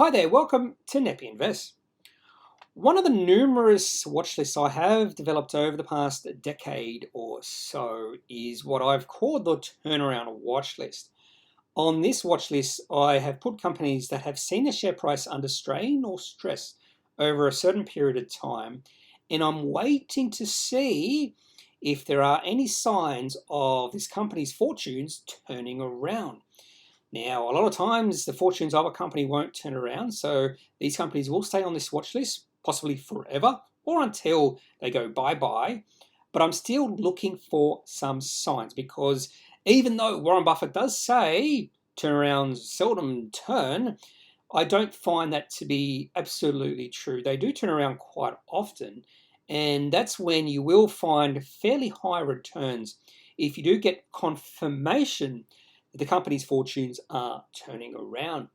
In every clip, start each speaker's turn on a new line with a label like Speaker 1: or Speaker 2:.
Speaker 1: Hi there, welcome to Kneppy Invest. One of the numerous watch lists I have developed over the past decade or so is what I've called the turnaround watch list. On this watch list, I have put companies that have seen the share price under strain or stress over a certain period of time, and I'm waiting to see if there are any signs of this company's fortunes turning around. Now, a lot of times the fortunes of a company won't turn around, so these companies will stay on this watch list, possibly forever or until they go bye-bye. But I'm still looking for some signs because even though Warren Buffett does say turnarounds seldom turn, I don't find that to be absolutely true. They do turn around quite often, and that's when you will find fairly high returns if you do get confirmation the company's fortunes are turning around.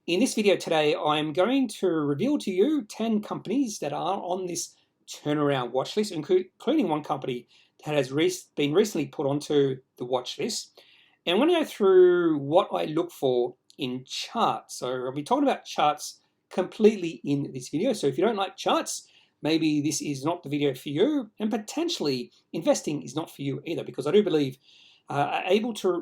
Speaker 1: In this video today, I'm going to reveal to you 10 companies that are on this turnaround watch list, including one company that has been recently put onto the watch list. And I'm going to go through what I look for in charts. So I'll be talking about charts completely in this video. So if you don't like charts, maybe this is not the video for you, and potentially investing is not for you either, because I do believe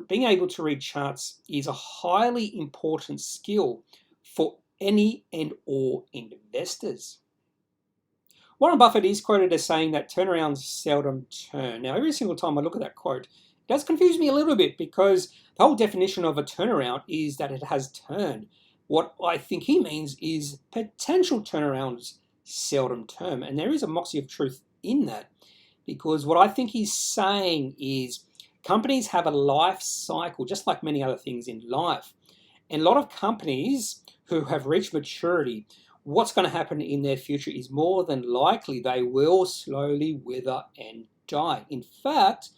Speaker 1: being able to read charts is a highly important skill for any and all investors. Warren Buffett is quoted as saying that turnarounds seldom turn. Now, every single time I look at that quote, it does confuse me a little bit because the whole definition of a turnaround is that it has turned. What I think he means is potential turnarounds seldom turn. And there is a moxie of truth in that, because what I think he's saying is companies have a life cycle, just like many other things in life. And a lot of companies who have reached maturity, what's going to happen in their future is more than likely they will slowly wither and die. In fact,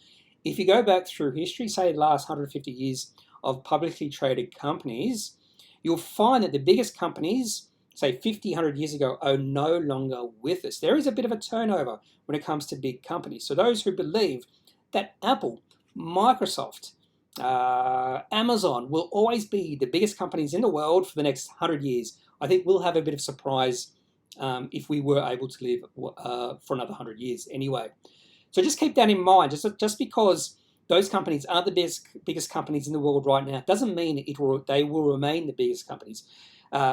Speaker 1: if you go back through history, say the last 150 years of publicly traded companies, you'll find that the biggest companies, say 50, 100 years ago, are no longer with us. There is a bit of a turnover when it comes to big companies. So those who believe that Apple, Microsoft, Amazon will always be the biggest companies in the world for the next 100 years, I think we'll have a bit of surprise if we were able to live for another 100 years anyway. So just keep that in mind. Just because those companies are the biggest companies in the world right now doesn't mean they will remain the biggest companies.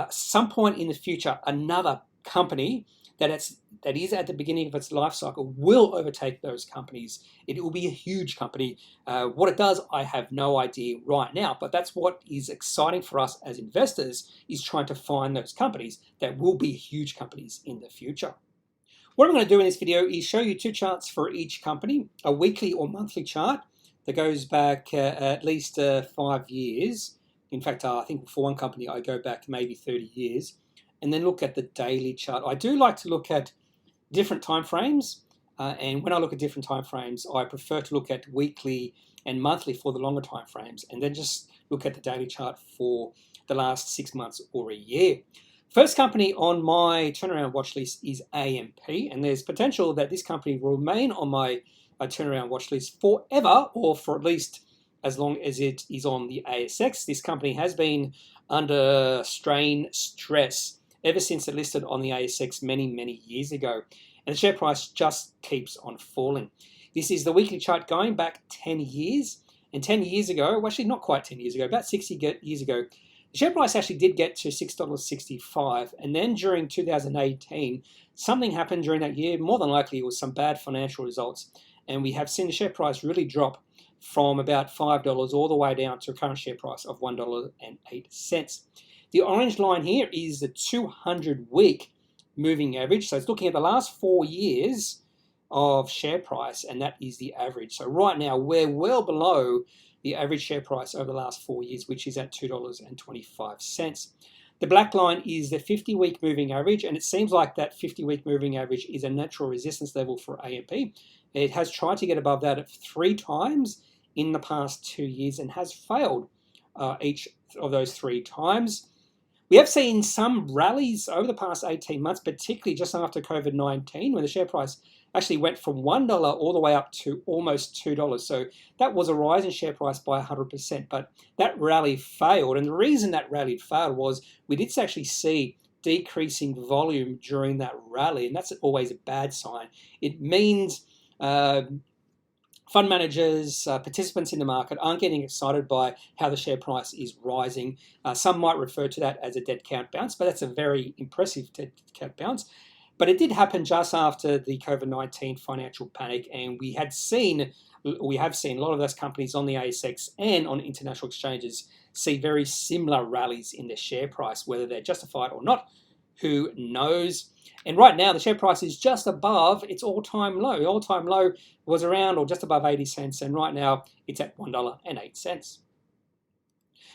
Speaker 1: Some point in the future, another company that is at the beginning of its life cycle will overtake those companies. It will be a huge company. What it does, I have no idea right now, but that's what is exciting for us as investors, is trying to find those companies that will be huge companies in the future. What I'm going to do in this video is show you two charts for each company, a weekly or monthly chart that goes back at least 5 years. In fact, I think for one company, I go back maybe 30 years. And then look at the daily chart. I do like to look at different time frames, and when I look at different time frames, I prefer to look at weekly and monthly for the longer time frames, and then just look at the daily chart for the last 6 months or a year. First company on my turnaround watch list is AMP, and there's potential that this company will remain on my turnaround watch list forever, or for at least as long as it is on the ASX. This company has been under stress ever since it listed on the ASX many years ago. And the share price just keeps on falling. This is the weekly chart going back 10 years. And 10 years ago, well, actually not quite 10 years ago, about 60 years ago, the share price actually did get to $6.65. And then during 2018, something happened during that year. More than likely, it was some bad financial results. And we have seen the share price really drop from about $5 all the way down to a current share price of $1.08. The orange line here is the 200-week moving average. So it's looking at the last 4 years of share price, and that is the average. So right now, we're well below the average share price over the last 4 years, which is at $2.25. The black line is the 50-week moving average, and it seems like that 50-week moving average is a natural resistance level for AMP. It has tried to get above that 3 times in the past 2 years and has failed each of those 3 times. We have seen some rallies over the past 18 months, particularly just after COVID-19, when the share price actually went from $1 all the way up to almost $2. So that was a rise in share price by 100%, but that rally failed. And the reason that rally failed was we did actually see decreasing volume during that rally, and that's always a bad sign. It means fund managers, participants in the market aren't getting excited by how the share price is rising. Some might refer to that as a dead cat bounce, but that's a very impressive dead cat bounce. But it did happen just after the COVID-19 financial panic, and we have seen a lot of those companies on the ASX and on international exchanges see very similar rallies in their share price, whether they're justified or not, who knows. And right now, the share price is just above its all-time low. The all-time low was around or just above 80 cents, and right now it's at $1.08.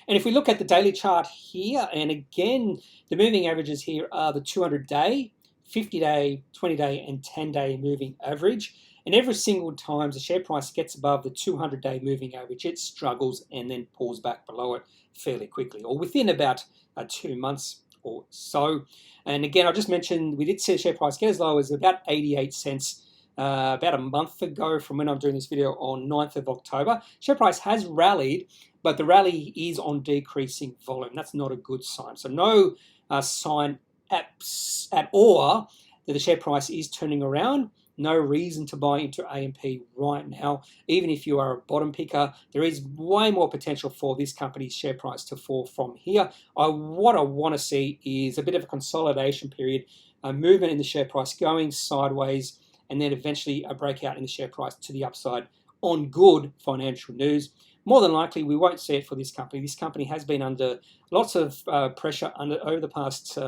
Speaker 1: And if we look at the daily chart here, and again, the moving averages here are the 200-day, 50-day, 20-day, and 10-day moving average. And every single time the share price gets above the 200-day moving average, it struggles and then pulls back below it fairly quickly, or within about 2 months or so. And again, I just mentioned we did see the share price get as low as about 88 cents about a month ago from when I'm doing this video on 9th of October. Share price has rallied, but the rally is on decreasing volume. That's not a good sign. So no sign at all that the share price is turning around. No reason to buy into AMP right now. Even if you are a bottom picker, there is way more potential for this company's share price to fall from here. What I want to see is a bit of a consolidation period, a movement in the share price going sideways, and then eventually a breakout in the share price to the upside on good financial news. More than likely, we won't see it for this company. This company has been under lots of pressure over the past,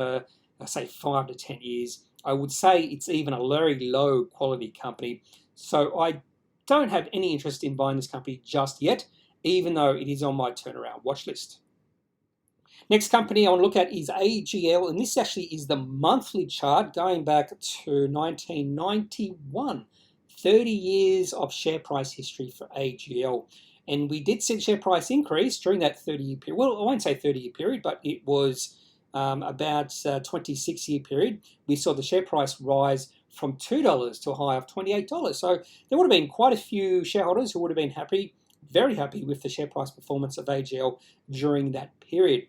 Speaker 1: say, 5 to 10 years. I would say it's even a very low quality company. So I don't have any interest in buying this company just yet, even though it is on my turnaround watch list. Next company I want to look at is AGL, and this actually is the monthly chart going back to 1991. 30 years of share price history for AGL. And we did see the share price increase during that 30-year period. Well, I won't say 30-year period, but it was about a 26-year period. We saw the share price rise from $2 to a high of $28. So there would have been quite a few shareholders who would have been happy, very happy with the share price performance of AGL during that period.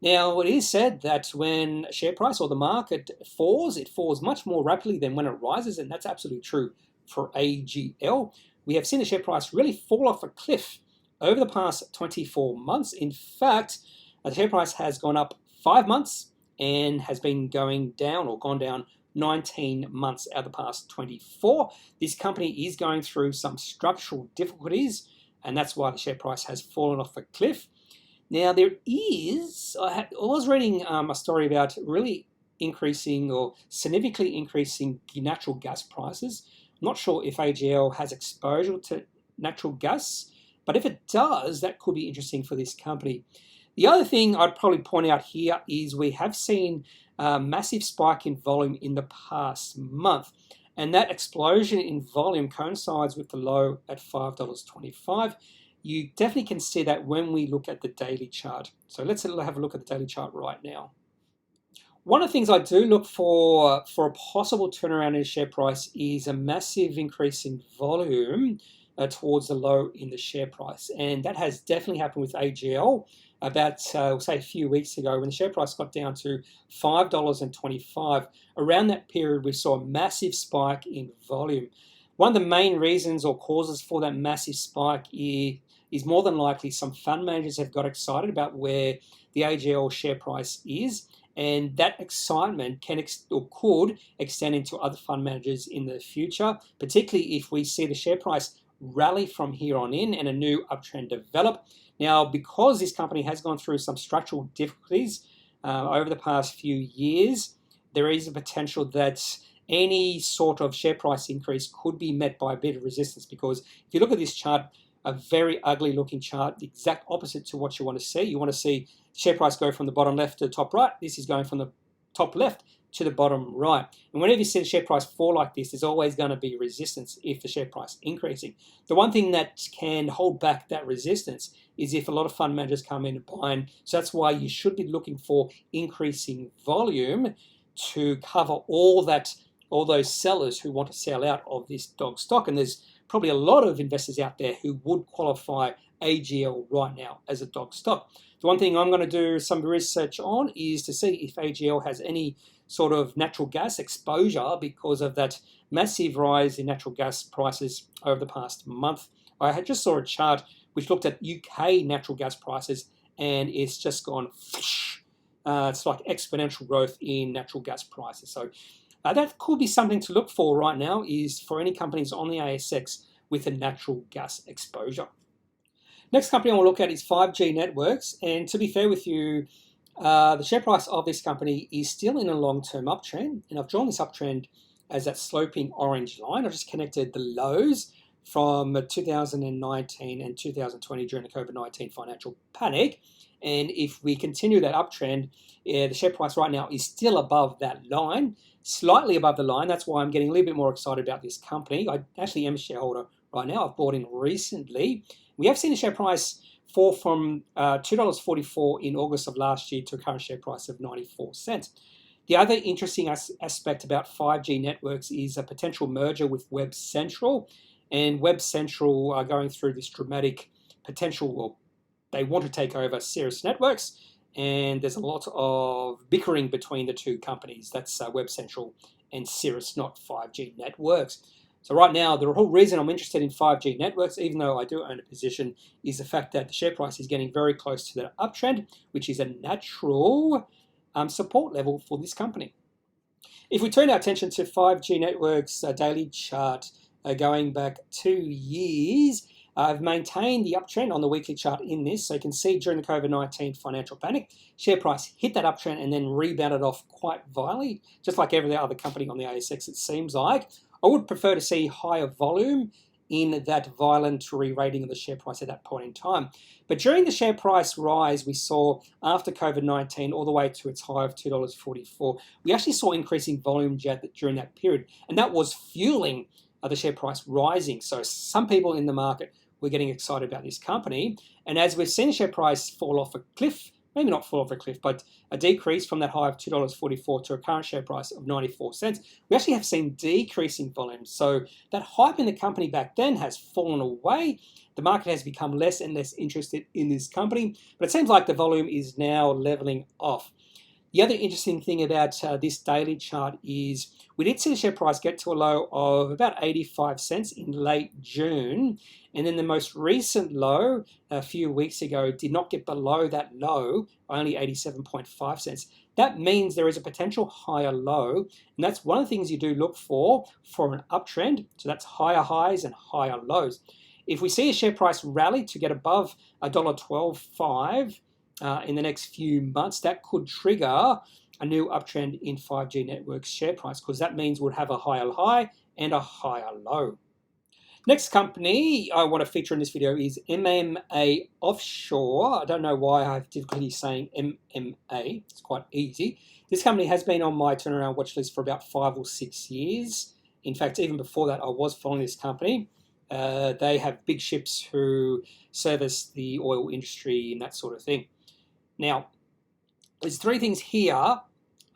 Speaker 1: Now, it is said that when a share price or the market falls, it falls much more rapidly than when it rises, and that's absolutely true for AGL. We have seen the share price really fall off a cliff over the past 24 months. In fact, the share price has gone up 5 months and has been going down or gone down 19 months out of the past 24. This company is going through some structural difficulties, and that's why the share price has fallen off a cliff. Now, I was reading a story about really increasing or significantly increasing natural gas prices. I'm not sure if AGL has exposure to natural gas, but if it does, that could be interesting for this company. The other thing I'd probably point out here is we have seen a massive spike in volume in the past month, and that explosion in volume coincides with the low at $5.25. You definitely can see that when we look at the daily chart. So let's have a look at the daily chart right now. One of the things I do look for a possible turnaround in share price is a massive increase in volume towards the low in the share price. And that has definitely happened with AGL about, say, a few weeks ago when the share price got down to $5.25. Around that period, we saw a massive spike in volume. One of the main reasons or causes for that massive spike is more than likely some fund managers have got excited about where the AGL share price is, and that excitement can or could extend into other fund managers in the future, particularly if we see the share price rally from here on in and a new uptrend develop. Now, because this company has gone through some structural difficulties over the past few years, there is a potential that any sort of share price increase could be met by a bit of resistance, because if you look at this chart, a very ugly looking chart, the exact opposite to what you want to see. You want to see share price go from the bottom left to the top right. This is going from the top left to the bottom right. And whenever you see the share price fall like this, there's always going to be resistance if the share price increasing. The one thing that can hold back that resistance is if a lot of fund managers come in and buy. So that's why you should be looking for increasing volume to cover all those sellers who want to sell out of this dog stock. And there's probably a lot of investors out there who would qualify AGL right now as a dog stock. The one thing I'm going to do some research on is to see if AGL has any sort of natural gas exposure because of that massive rise in natural gas prices over the past month. I had just saw a chart which looked at UK natural gas prices, and it's just gone it's like exponential growth in natural gas prices. So that could be something to look for right now, is for any companies on the ASX with a natural gas exposure. Next company I want to look at is 5G Networks, and to be fair with you, the share price of this company is still in a long-term uptrend, and I've drawn this uptrend as that sloping orange line. I've just connected the lows from 2019 and 2020 during the COVID-19 financial panic, and if we continue that uptrend, the share price right now is still above that line, slightly above the line. That's why I'm getting a little bit more excited about this company. I actually am a shareholder right now. I've bought in recently. We have seen the share price fall from $2.44 in August of last year to a current share price of 94 cents. The other interesting aspect about 5G Networks is a potential merger with Web Central. And Web Central are going through this dramatic potential, well, they want to take over Cirrus Networks, and there's a lot of bickering between the two companies. That's Web Central and Cirrus, not 5G Networks. So right now, the whole reason I'm interested in 5G Networks, even though I do own a position, is the fact that the share price is getting very close to that uptrend, which is a natural support level for this company. If we turn our attention to 5G Networks daily chart going back 2 years, I've maintained the uptrend on the weekly chart in this. So you can see during the COVID-19 financial panic, share price hit that uptrend and then rebounded off quite violently, just like every other company on the ASX, it seems like. I would prefer to see higher volume in that violent re-rating of the share price at that point in time. But during the share price rise we saw after COVID-19 all the way to its high of $2.44, we actually saw increasing volume during that period, and that was fueling the share price rising. So some people in the market were getting excited about this company, and as we've seen the share price fall off a cliff, maybe not fall off a cliff, but a decrease from that high of $2.44 to a current share price of 94 cents, we actually have seen decreasing volumes. So that hype in the company back then has fallen away. The market has become less and less interested in this company, but it seems like the volume is now leveling off. The other interesting thing about this daily chart is we did see the share price get to a low of about 85 cents in late June, and then the most recent low a few weeks ago did not get below that low, only 87.5 cents. That means there is a potential higher low, and that's one of the things you do look for an uptrend. So that's higher highs and higher lows. If we see a share price rally to get above $1.12.5 in the next few months, that could trigger a new uptrend in 5G Networks share price, because that means we'll have a higher high and a higher low. Next company I want to feature in this video is MMA Offshore. I don't know why I have difficulty saying MMA. It's quite easy. This company has been on my turnaround watch list for about 5 or 6 years. In fact, even before that, I was following this company. They have big ships who service the oil industry and that sort of thing. Now, there's 3 things here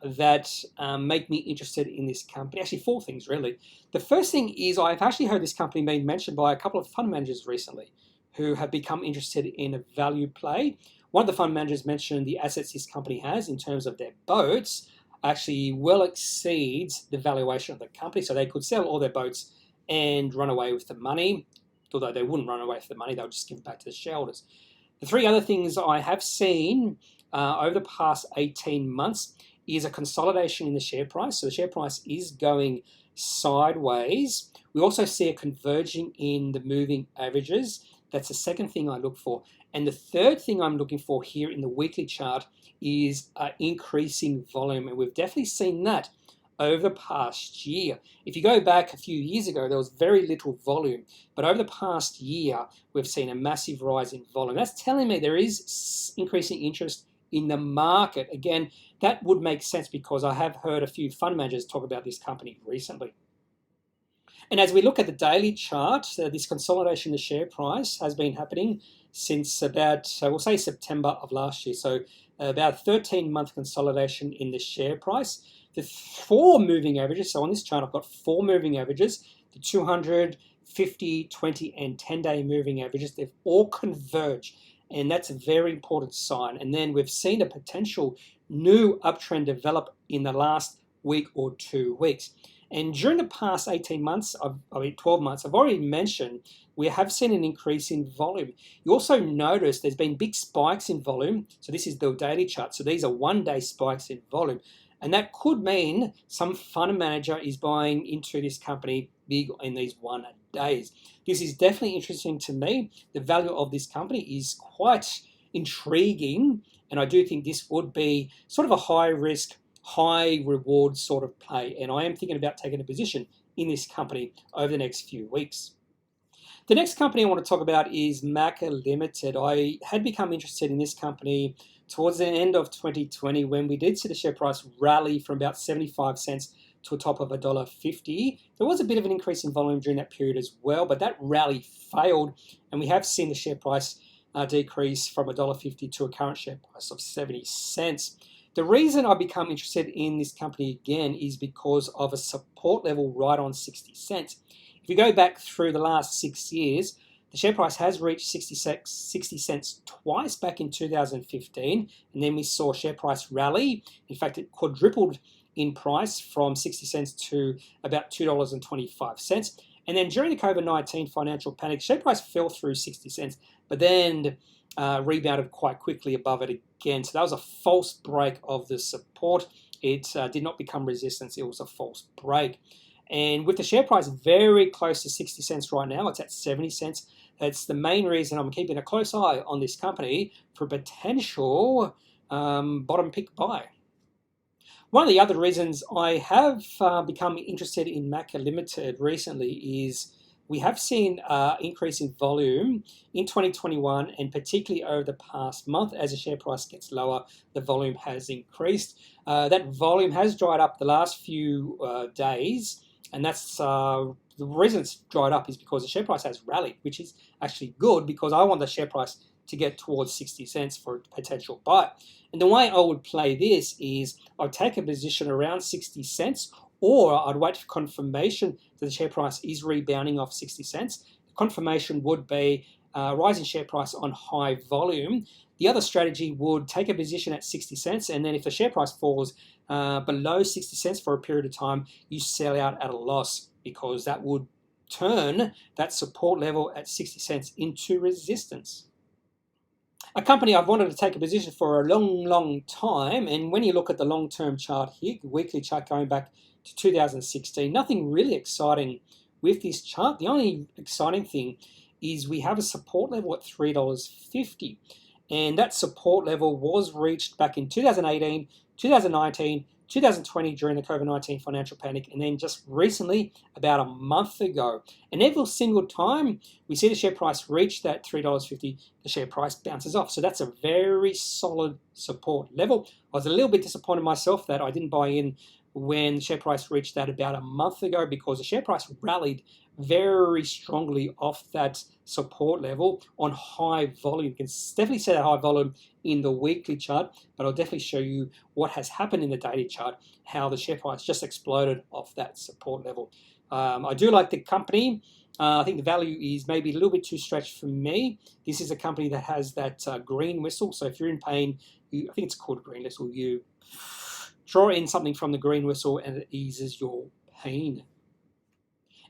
Speaker 1: that make me interested in this company. Actually, 4 things, really. The first thing is I've actually heard this company being mentioned by a couple of fund managers recently who have become interested in a value play. One of the fund managers mentioned the assets this company has in terms of their boats actually well exceeds the valuation of the company, so they could sell all their boats and run away with the money. Although they wouldn't run away with the money, they would just give it back to the shareholders. The 3 other things I have seen over the past 18 months is a consolidation in the share price. So the share price is going sideways. We also see a converging in the moving averages. That's the second thing I look for. And the third thing I'm looking for here in the weekly chart is increasing volume. And we've definitely seen that over the past year. If you go back a few years ago, there was very little volume. But over the past year, we've seen a massive rise in volume. That's telling me there is increasing interest in the market. Again, that would make sense because I have heard a few fund managers talk about this company recently. And as we look at the daily chart, this consolidation in the share price has been happening since about, we'll say September of last year. So about a 13-month consolidation in the share price. The 4 moving averages, so on this chart I've got 4 moving averages, the 200, 50, 20 and 10-day moving averages, they've all converged. And that's a very important sign. And then we've seen a potential new uptrend develop in the last week or 2 weeks. And during the past 18 months, 12 months, I've already mentioned we have seen an increase in volume. You also notice there's been big spikes in volume. So this is the daily chart. So these are 1-day spikes in volume. And that could mean some fund manager is buying into this company big in these 1 days. This is definitely interesting to me. The value of this company is quite intriguing. And I do think this would be sort of a high risk, high reward sort of play, and I am thinking about taking a position in this company over the next few weeks. The next company I want to talk about is MACA Limited. I had become interested in this company towards the end of 2020 when we did see the share price rally from about 75 cents to a top of $1.50. There was a bit of an increase in volume during that period as well, but that rally failed, and we have seen the share price decrease from $1.50 to a current share price of 70 cents. The reason I become interested in this company again is because of a support level right on 60 cents. If you go back through the last 6 years, the share price has reached 60 cents twice back in 2015, and then we saw share price rally. In fact, it quadrupled in price from 60 cents to about $2.25. And then during the COVID-19 financial panic, share price fell through 60 cents, but then rebounded quite quickly above it again. So that was a false break of the support. It did not become resistance. It was a false break. And with the share price very close to 60 cents right now, it's at 70 cents. That's the main reason I'm keeping a close eye on this company for potential bottom pick buy. One of the other reasons I have become interested in MACA Limited recently is we have seen an increase in volume in 2021, and particularly over the past month. As the share price gets lower, the volume has increased. That volume has dried up the last few days, and that's the reason it's dried up is because the share price has rallied, which is actually good because I want the share price to get towards 60 cents for a potential buy. And the way I would play this is I'd take a position around 60 cents, or I'd wait for confirmation that the share price is rebounding off 60 cents. The confirmation would be rising share price on high volume. The other strategy would take a position at 60 cents, and then if the share price falls below 60 cents for a period of time, you sell out at a loss because that would turn that support level at 60 cents into resistance. A company I've wanted to take a position for a long time, and when you look at the long-term chart here, weekly chart going back to 2016, nothing really exciting with this chart. The only exciting thing is we have a support level at $3.50, and that support level was reached back in 2018, 2019, 2020 during the COVID-19 financial panic, and then just recently, about a month ago. And every single time we see the share price reach that $3.50, the share price bounces off. So that's a very solid support level. I was a little bit disappointed myself that I didn't buy in when the share price reached that about a month ago, because the share price rallied very strongly off that support level on high volume. You can definitely see that high volume in the weekly chart, but I'll definitely show you what has happened in the daily chart, how the share price just exploded off that support level. I do like the company. I think the value is maybe a little bit too stretched for me. This is a company that has that green whistle. So if you're in pain, I think it's called green whistle, you draw in something from the green whistle and it eases your pain.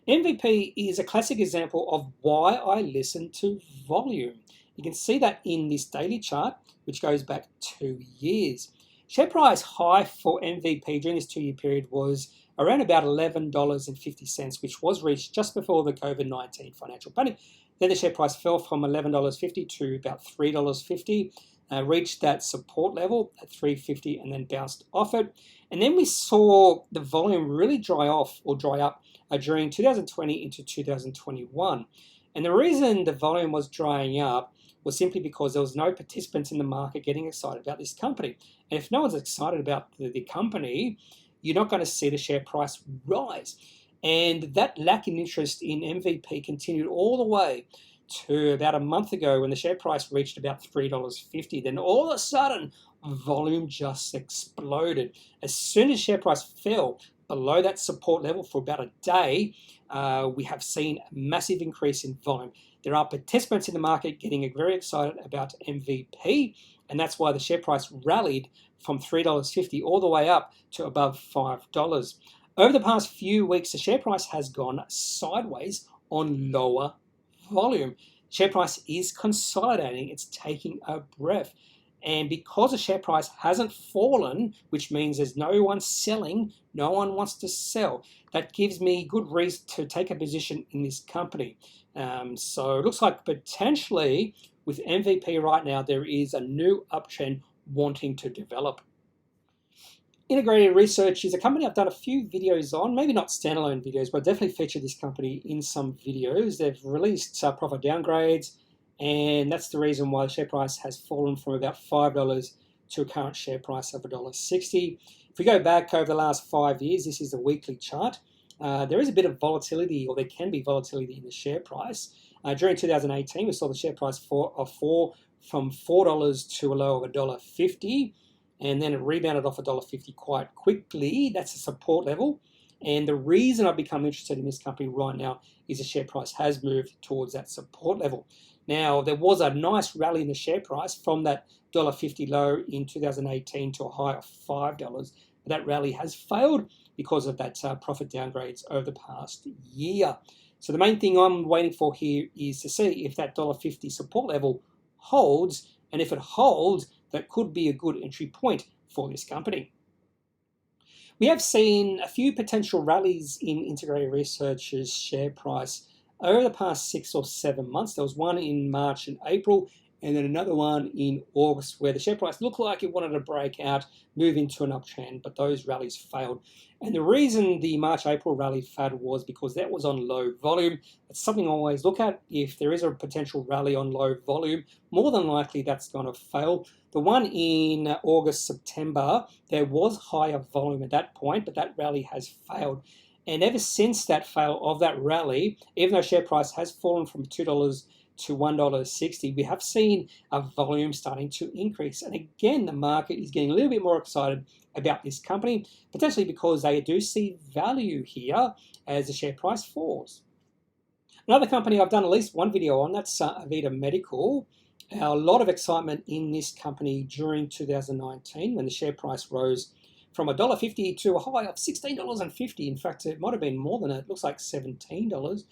Speaker 1: MVP is a classic example of why I listen to volume. You can see that in this daily chart, which goes back 2 years. Share price high for MVP during this 2-year period was around about $11.50, which was reached just before the COVID-19 financial panic. Then the share price fell from $11.50 to about $3.50, reached that support level at $3.50 and then bounced off it. And then we saw the volume really dry up during 2020 into 2021. And the reason the volume was drying up was simply because there was no participants in the market getting excited about this company. And if no one's excited about the company, you're not going to see the share price rise. And that lack in interest in MVP continued all the way to about a month ago when the share price reached about $3.50. Then all of a sudden, volume just exploded. As soon as share price fell below that support level for about a day, we have seen a massive increase in volume. There are participants in the market getting very excited about MVP, and that's why the share price rallied from $3.50 all the way up to above $5. Over the past few weeks, the share price has gone sideways on lower volume. Share price is consolidating, it's taking a breath. And because the share price hasn't fallen, which means there's no one selling, no one wants to sell, that gives me good reason to take a position in this company. So it looks like potentially with MVP right now, there is a new uptrend wanting to develop. Integrated Research is a company I've done a few videos on, maybe not standalone videos, but definitely featured this company in some videos. They've released profit downgrades, and that's the reason why the share price has fallen from about $5 to a current share price of $1.60. If we go back over the last 5 years, this is a weekly chart. There is a bit of volatility, or there can be volatility in the share price. During 2018, we saw the share price fall from $4 to a low of $1.50. And then it rebounded off $1.50 quite quickly. That's a support level. And the reason I've become interested in this company right now is the share price has moved towards that support level. Now, there was a nice rally in the share price from that $1.50 low in 2018 to a high of $5. But that rally has failed because of that profit downgrades over the past year. So the main thing I'm waiting for here is to see if that $1.50 support level holds. And if it holds, that could be a good entry point for this company. We have seen a few potential rallies in Integrated Research's share price over the past 6 or 7 months. There was one in March and April, and then another one in August where the share price looked like it wanted to break out, move into an uptrend, but those rallies failed. And the reason the March-April rally failed was because that was on low volume. It's something I always look at. If there is a potential rally on low volume, more than likely that's going to fail. The one in August, September, there was higher volume at that point, but that rally has failed. And ever since that fail of that rally, even though share price has fallen from $2 to $1.60, we have seen a volume starting to increase. And again, the market is getting a little bit more excited about this company, potentially because they do see value here as the share price falls. Another company I've done at least one video on, that's Avita Medical. A lot of excitement in this company during 2019 when the share price rose from $1.50 to a high of $16.50. In fact, it might have been more than that. It looks like $17.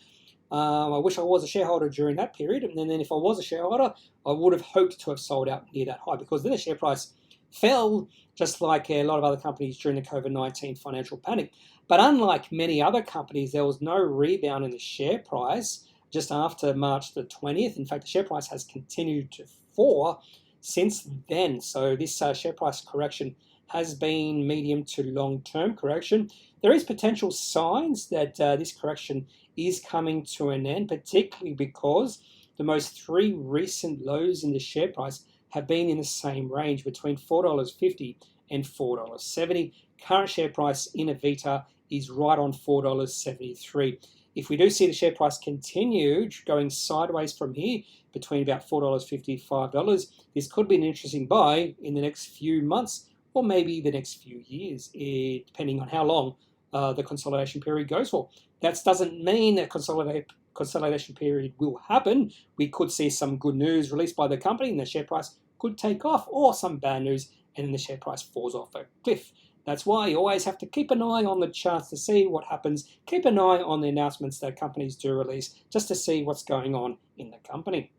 Speaker 1: I wish I was a shareholder during that period, and then if I was a shareholder, I would have hoped to have sold out near that high, because then the share price fell just like a lot of other companies during the COVID-19 financial panic. But unlike many other companies, there was no rebound in the share price just after March the 20th. In fact, the share price has continued to fall since then. So this share price correction has been medium to long-term correction. There is potential signs that this correction is coming to an end, particularly because the most 3 recent lows in the share price have been in the same range, between $4.50 and $4.70. Current share price in Avita is right on $4.73. If we do see the share price continue going sideways from here, between about $4.50 and $5, this could be an interesting buy in the next few months, or maybe the next few years, depending on how long the consolidation period goes for. That doesn't mean that consolidation period will happen. We could see some good news released by the company and the share price could take off, or some bad news and then the share price falls off a cliff. That's why you always have to keep an eye on the charts to see what happens. Keep an eye on the announcements that companies do release, just to see what's going on in the company.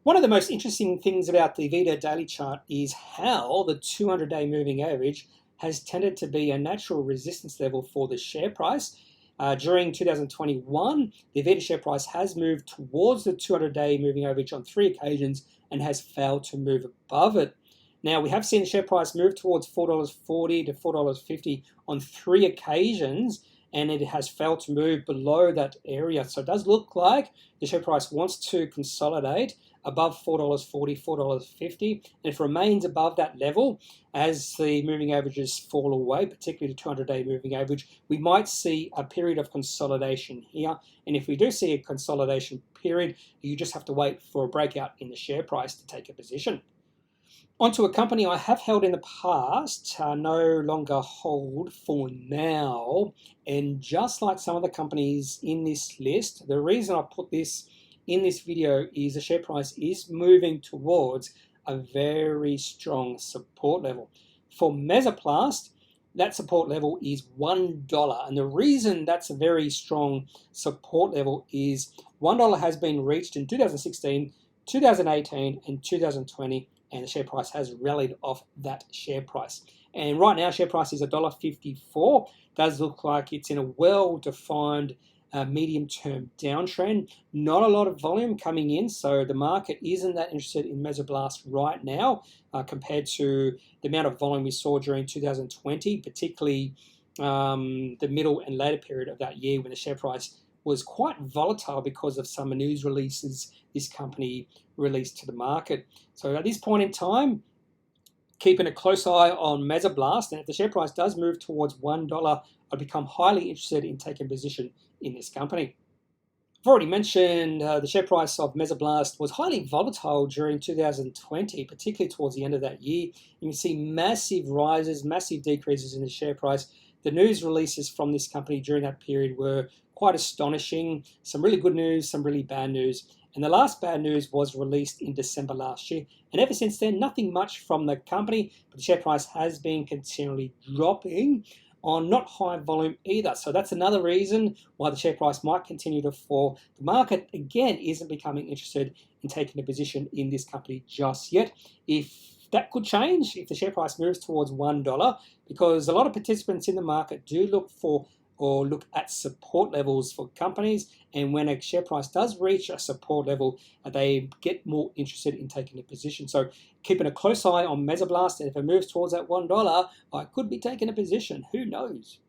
Speaker 1: One of the most interesting things about the Avita daily chart is how the 200-day moving average has tended to be a natural resistance level for the share price. During 2021, the Avita share price has moved towards the 200-day moving average on 3 occasions and has failed to move above it. Now, we have seen the share price move towards $4.40 to $4.50 on 3 occasions, and it has failed to move below that area. So it does look like the share price wants to consolidate above $4.40, $4.50. And if it remains above that level, as the moving averages fall away, particularly the 200-day moving average, we might see a period of consolidation here. And if we do see a consolidation period, you just have to wait for a breakout in the share price to take a position. Onto a company I have held in the past, no longer hold for now. And just like some of the companies in this list, the reason I put this in this video is the share price is moving towards a very strong support level. For Mesoblast, that support level is $1. And the reason that's a very strong support level is $1 has been reached in 2016, 2018, and 2020. And the share price has rallied off that share price. And right now, share price is $1.54. Does look like it's in a well-defined medium-term downtrend. Not a lot of volume coming in, so the market isn't that interested in Mesoblast right now compared to the amount of volume we saw during 2020, particularly the middle and later period of that year when the share price was quite volatile because of some news releases this company released to the market. So at this point in time, keeping a close eye on Mesoblast, and if the share price does move towards $1, I'd become highly interested in taking a position in this company. I've already mentioned the share price of Mesoblast was highly volatile during 2020, particularly towards the end of that year. You can see massive rises, massive decreases in the share price. The news releases from this company during that period were quite astonishing. Some really good news, some really bad news. And the last bad news was released in December last year. And ever since then, nothing much from the company, but the share price has been continually dropping on not high volume either. So that's another reason why the share price might continue to fall. The market, again, isn't becoming interested in taking a position in this company just yet. If that could change, if the share price moves towards $1, because a lot of participants in the market do look for or look at support levels for companies, and when a share price does reach a support level, they get more interested in taking a position. So keeping a close eye on Mesoblast, and if it moves towards that $1, I could be taking a position, who knows?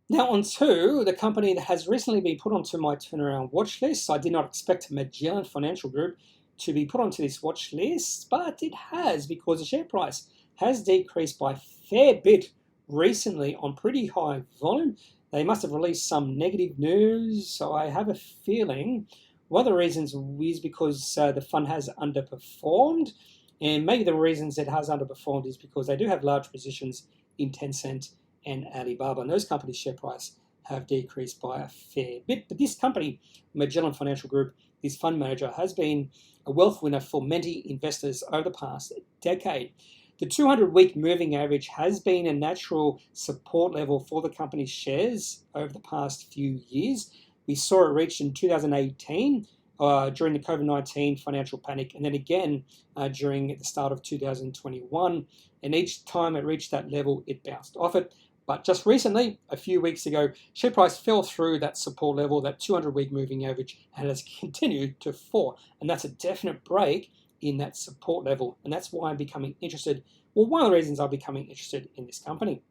Speaker 1: Now on to the company that has recently been put onto my turnaround watch list. I did not expect Magellan Financial Group to be put onto this watch list, but it has, because the share price has decreased by a fair bit recently on pretty high volume. They must have released some negative news, so I have a feeling one of the reasons is because the fund has underperformed, and maybe the reasons it has underperformed is because they do have large positions in Tencent and Alibaba, and those companies' share price have decreased by a fair bit. But this company, Magellan Financial Group, this fund manager, has been a wealth winner for many investors over the past decade. The 200-week moving average has been a natural support level for the company's shares over the past few years. We saw it reached in 2018 during the COVID-19 financial panic, and then again during the start of 2021. And each time it reached that level, it bounced off it. But just recently, a few weeks ago, share price fell through that support level, that 200-week moving average, and has continued to fall. And that's a definite break in that support level, and that's why I'm becoming interested. Well, one of the reasons I'm becoming interested in this company.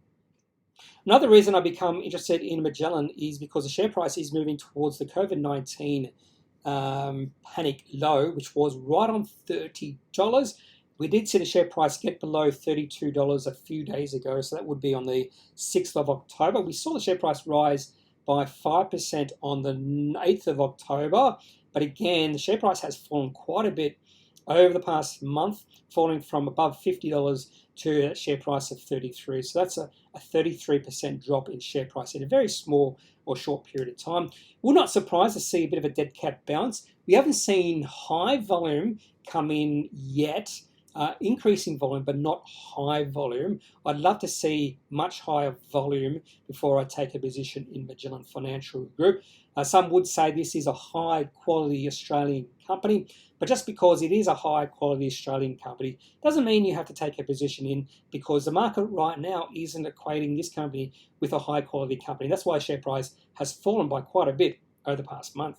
Speaker 1: Another reason I become interested in Magellan is because the share price is moving towards the COVID-19 panic low, which was right on $30. We did see the share price get below $32 a few days ago, so that would be on the 6th of October. We saw the share price rise by 5% on the 8th of October, but again, the share price has fallen quite a bit over the past month, falling from above $50 to a share price of $33. So that's a 33% drop in share price in a very small or short period of time. We're not surprised to see a bit of a dead cat bounce. We haven't seen high volume come in yet, increasing volume, but not high volume. I'd love to see much higher volume before I take a position in Magellan Financial Group. Some would say this is a high quality Australian company, but just because it is a high quality Australian company doesn't mean you have to take a position in, because the market right now isn't equating this company with a high quality company. That's why share price has fallen by quite a bit over the past month.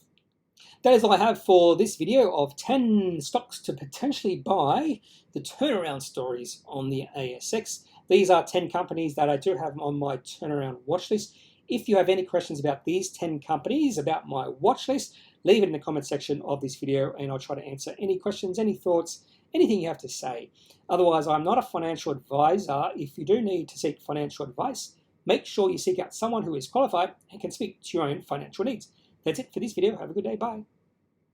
Speaker 1: That is all I have for this video of 10 stocks to potentially buy, the turnaround stories on the ASX. These are 10 companies that I do have on my turnaround watch list. If you have any questions about these 10 companies, about my watch list, leave it in the comment section of this video and I'll try to answer any questions, any thoughts, anything you have to say. Otherwise, I'm not a financial advisor. If you do need to seek financial advice, make sure you seek out someone who is qualified and can speak to your own financial needs. That's it for this video. Have a good day. Bye.